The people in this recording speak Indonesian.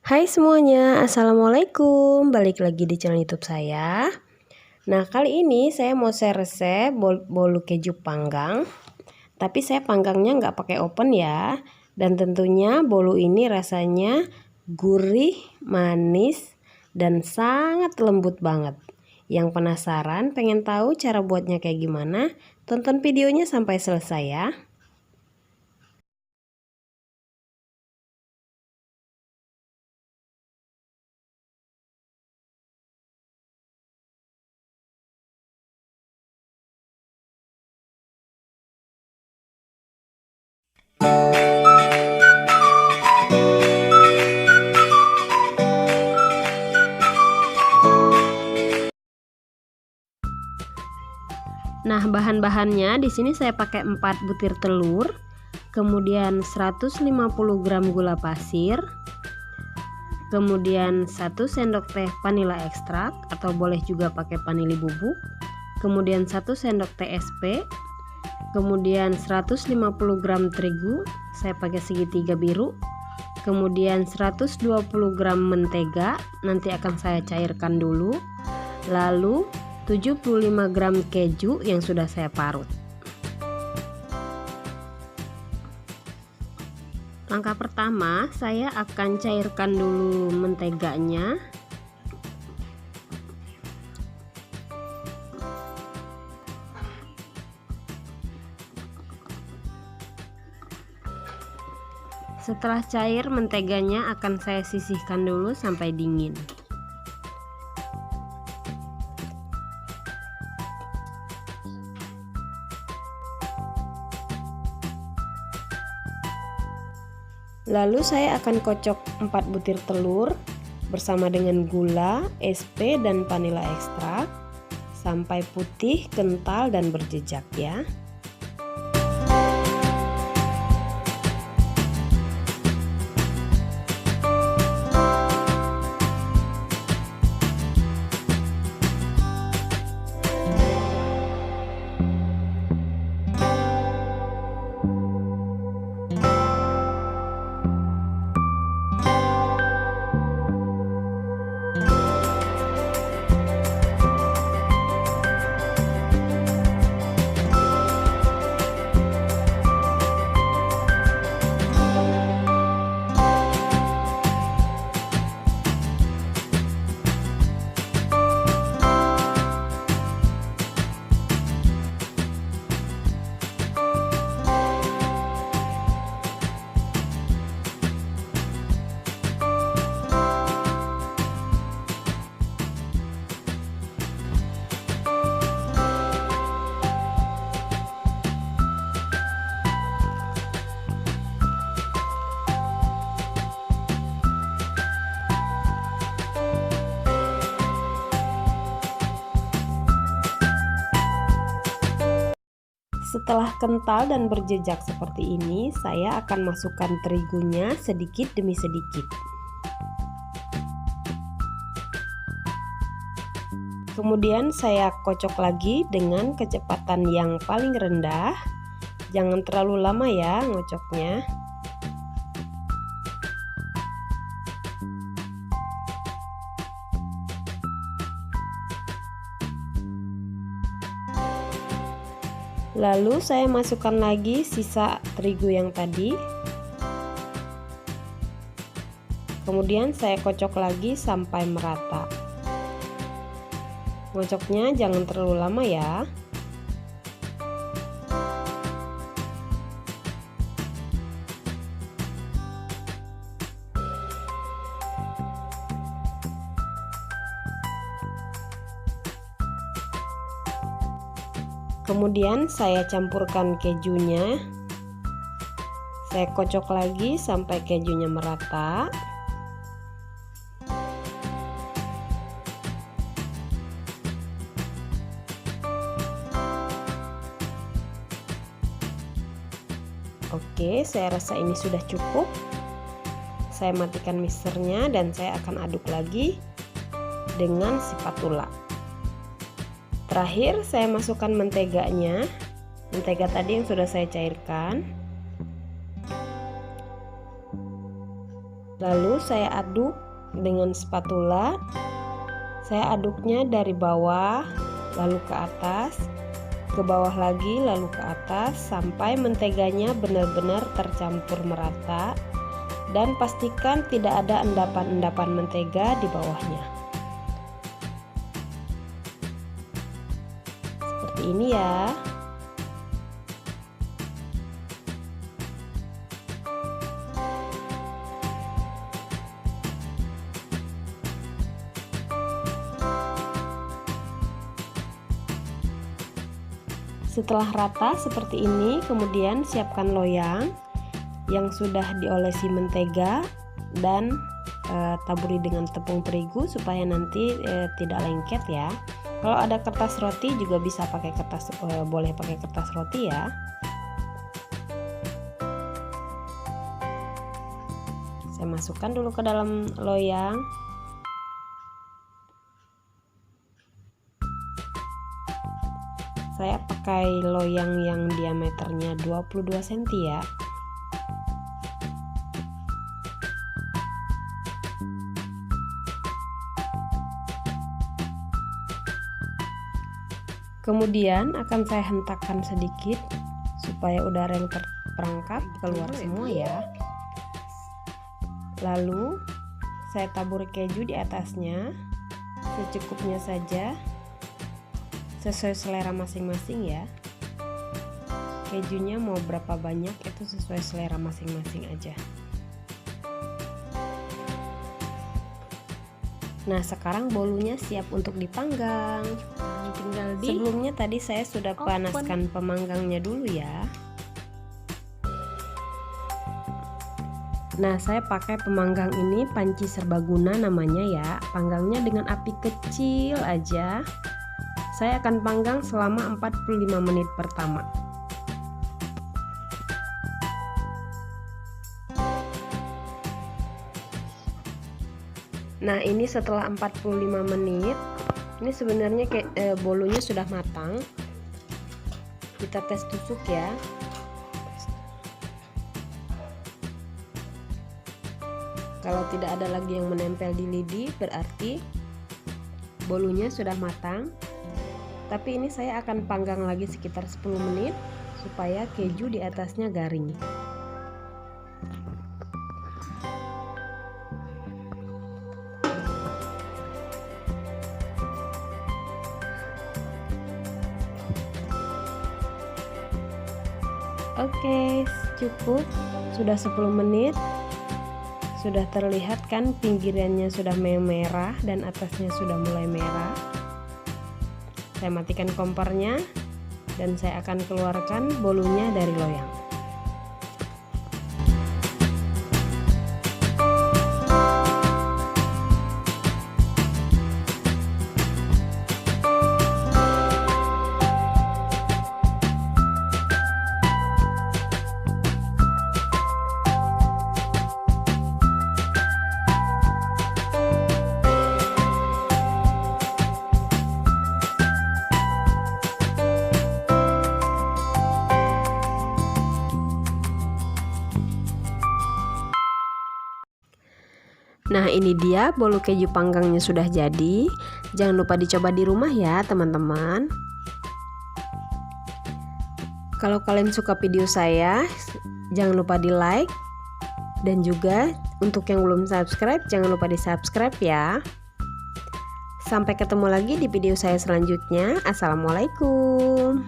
Hai semuanya, assalamualaikum. Balik lagi di channel YouTube saya. Nah, kali ini saya mau share resep bolu keju panggang. Tapi saya panggangnya nggak pakai oven ya. Dan tentunya bolu ini rasanya gurih, manis, dan sangat lembut banget. Yang penasaran pengen tahu cara buatnya kayak gimana? Tonton videonya sampai selesai ya. Nah, bahan-bahannya di sini saya pakai 4 butir telur, kemudian 150 gram gula pasir, kemudian 1 sendok teh vanila ekstrak atau boleh juga pakai vanili bubuk, kemudian 1 sendok teh SP, kemudian 150 gram terigu, saya pakai segitiga biru, kemudian 120 gram mentega, nanti akan saya cairkan dulu, lalu 75 gram keju yang sudah saya parut. Langkah pertama, saya akan cairkan dulu menteganya. Setelah cair, menteganya akan saya sisihkan dulu sampai dingin. Lalu saya akan kocok 4 butir telur bersama dengan gula, SP, dan vanila ekstrak sampai putih, kental, dan berjejak ya. Setelah kental dan berjejak seperti ini, saya akan masukkan terigunya sedikit demi sedikit. Kemudian saya kocok lagi dengan kecepatan yang paling rendah. Jangan terlalu lama ya ngocoknya. Lalu saya masukkan lagi sisa terigu yang tadi. Kemudian saya kocok lagi sampai merata. Ngocoknya jangan terlalu lama ya. Kemudian saya campurkan kejunya. Saya kocok lagi sampai kejunya merata. Oke, saya rasa ini sudah cukup. Saya matikan mixernya dan saya akan aduk lagi dengan spatula. Terakhir saya masukkan menteganya, mentega tadi yang sudah saya cairkan. Lalu saya aduk dengan spatula. Saya aduknya dari bawah lalu ke atas, ke bawah lagi lalu ke atas sampai menteganya benar-benar tercampur merata, dan pastikan tidak ada endapan-endapan mentega di bawahnya. Seperti ini ya. Setelah rata seperti ini, kemudian siapkan loyang yang sudah diolesi mentega dan taburi dengan tepung terigu supaya nanti tidak lengket ya. Kalau ada kertas roti juga bisa pakai kertas, boleh pakai kertas roti ya. Saya masukkan dulu ke dalam loyang. Saya pakai loyang yang diameternya 22 cm ya. Kemudian akan saya hentakkan sedikit supaya udara yang terperangkap keluar semua ya. Lalu saya taburi keju di atasnya secukupnya saja, sesuai selera masing-masing ya. Kejunya mau berapa banyak itu sesuai selera masing-masing aja. Nah, sekarang bolunya siap untuk dipanggang. Sebelumnya tadi saya sudah panaskan pemanggangnya dulu ya. Nah, saya pakai pemanggang ini panci serbaguna namanya ya. Panggangnya dengan api kecil aja. Saya akan panggang selama 45 menit pertama. Nah, ini setelah 45 menit, ini sebenarnya bolunya sudah matang. Kita tes tusuk ya. Kalau tidak ada lagi yang menempel di lidi, berarti bolunya sudah matang. Tapi ini saya akan panggang lagi sekitar 10 menit supaya keju di atasnya garing. Oke, cukup. Sudah 10 menit. Sudah terlihat kan pinggirannya sudah merah dan atasnya sudah mulai merah. Saya matikan kompornya dan saya akan keluarkan bolunya dari loyang. Nah, ini dia bolu keju panggangnya sudah jadi. Jangan lupa dicoba di rumah ya teman-teman. Kalau kalian suka video saya, jangan lupa di like. Dan juga untuk yang belum subscribe, jangan lupa di subscribe ya. Sampai ketemu lagi di video saya selanjutnya. Assalamualaikum.